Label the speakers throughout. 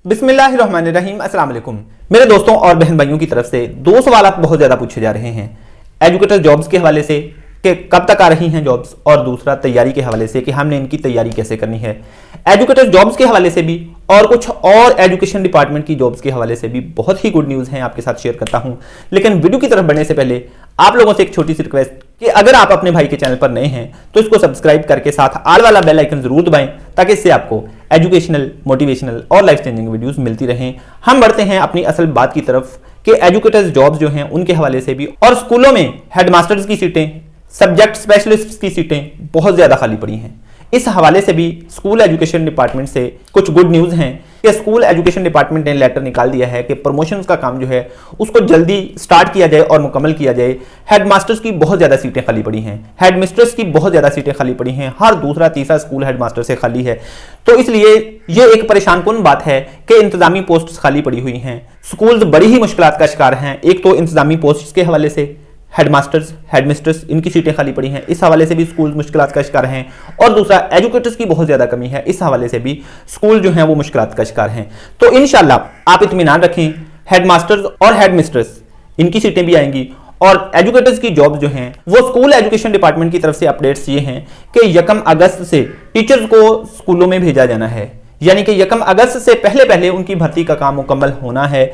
Speaker 1: बिस्मिल्लाहिर्रहमानिर्रहीम। अस्सलाम वालेकुम। मेरे दोस्तों और बहन भाइयों की तरफ से दो सवाल बहुत ज़्यादा पूछे जा रहे हैं, एजुकेटर जॉब्स के हवाले से कि कब तक आ रही हैं जॉब्स, और दूसरा तैयारी के हवाले से कि हमने इनकी तैयारी कैसे करनी है। एजुकेटर जॉब्स के हवाले से भी और कुछ और एजुकेशन डिपार्टमेंट की जॉब्स के हवाले से भी बहुत ही गुड न्यूज़ हैं, आपके साथ शेयर करता हूं। लेकिन वीडियो की तरफ बढ़ने से पहले आप लोगों से एक छोटी सी रिक्वेस्ट कि अगर आप अपने भाई के चैनल पर नए हैं तो इसको सब्सक्राइब करके साथ आल वाला बेल आइकन जरूर दबाएं, ताकि इससे आपको एजुकेशनल, मोटिवेशनल और लाइफ चेंजिंग वीडियोस मिलती रहें। हम बढ़ते हैं अपनी असल बात की तरफ कि एजुकेटर्स जॉब्स जो हैं उनके हवाले से भी, और स्कूलों में हेडमास्टर्स की सीटें, सब्जेक्ट स्पेशलिस्ट की सीटें बहुत ज्यादा खाली पड़ी हैं। इस हवाले से भी स्कूल एजुकेशन डिपार्टमेंट से कुछ गुड न्यूज़ हैं कि स्कूल एजुकेशन डिपार्टमेंट ने लेटर निकाल दिया है कि प्रमोशंस का काम जो है उसको जल्दी स्टार्ट किया जाए और मुकम्मल किया जाए। हेडमास्टर्स की बहुत ज़्यादा सीटें खाली पड़ी हैं, हेडमिस्ट्रेस की बहुत ज़्यादा सीटें खाली पड़ी हैं, हर दूसरा तीसरा स्कूल हेडमास्टर से खाली है। तो इसलिए ये एक परेशानकुन बात है कि इंतजामी पोस्ट खाली पड़ी हुई हैं। स्कूल्स बड़ी ही मुश्किलात का शिकार हैं। एक तो इंतजामी पोस्ट के हवाले से हेडमास्टर्स, हेडमिस्ट्रेस, इनकी सीटें खाली पड़ी हैं, इस हवाले से भी स्कूल मुश्किलात का शिकार हैं। और दूसरा एजुकेटर्स की बहुत ज़्यादा कमी है, इस हवाले से भी स्कूल जो हैं वो मुश्किलात का शिकार हैं। तो इंशाल्लाह आप इत्मीनान रखें, हेडमास्टर्स और हेडमिस्ट्रेस इनकी सीटें भी आएंगी। और एजुकेटर्स की जॉब जो हैं वो स्कूल एजुकेशन डिपार्टमेंट की तरफ से अपडेट्स ये हैं कि 1 अगस्त से टीचर्स को स्कूलों में भेजा जाना है, यानी कि 1 अगस्त से पहले पहले उनकी भर्ती का काम मुकम्मल होना है।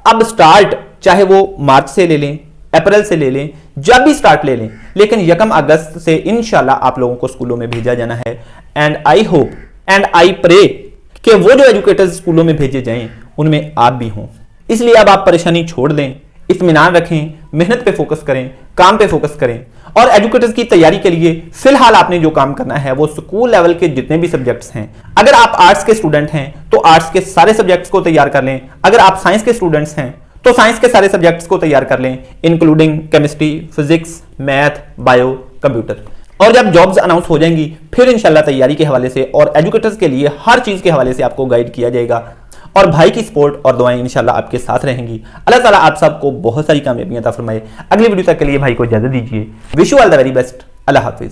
Speaker 1: अब स्टार्ट चाहे वो मार्च से ले लें, अप्रैल से ले लें, जब भी स्टार्ट ले लें, लेकिन 1 अगस्त से इंशाल्लाह आप लोगों को स्कूलों में भेजा जाना है। And I hope and I pray कि वो जो एजुकेटर्स स्कूलों में भेजे जाएं उनमें आप भी हों। इसलिए अब आप परेशानी छोड़ दें, इत्मीनान रखें, मेहनत पे फोकस करें, काम पे फोकस करें। और एजुकेटर्स की तैयारी के लिए फिलहाल आपने जो काम करना है वो स्कूल लेवल के जितने भी सब्जेक्ट्स हैं, अगर आप आर्ट्स के स्टूडेंट हैं तो आर्ट्स के सारे सब्जेक्ट्स को तैयार कर लें, अगर आप साइंस के स्टूडेंट्स हैं तो साइंस के सारे सब्जेक्ट्स को तैयार कर लें, including chemistry, physics, math, bio, computer. और जब जॉब्स अनाउंस हो जाएंगी फिर इंशाल्लाह तैयारी के हवाले से और एजुकेटर्स के लिए हर चीज़ के हवाले से आपको गाइड किया जाएगा। और भाई की सपोर्ट और दुआएं इंशाल्लाह आपके साथ रहेंगी। अल्लाह ताला आप सबको बहुत सारी कामयाबियां अता फरमाए। अगली वीडियो तक के लिए भाई को इजाजत दीजिए। Wish you all the very best. Allah Hafiz.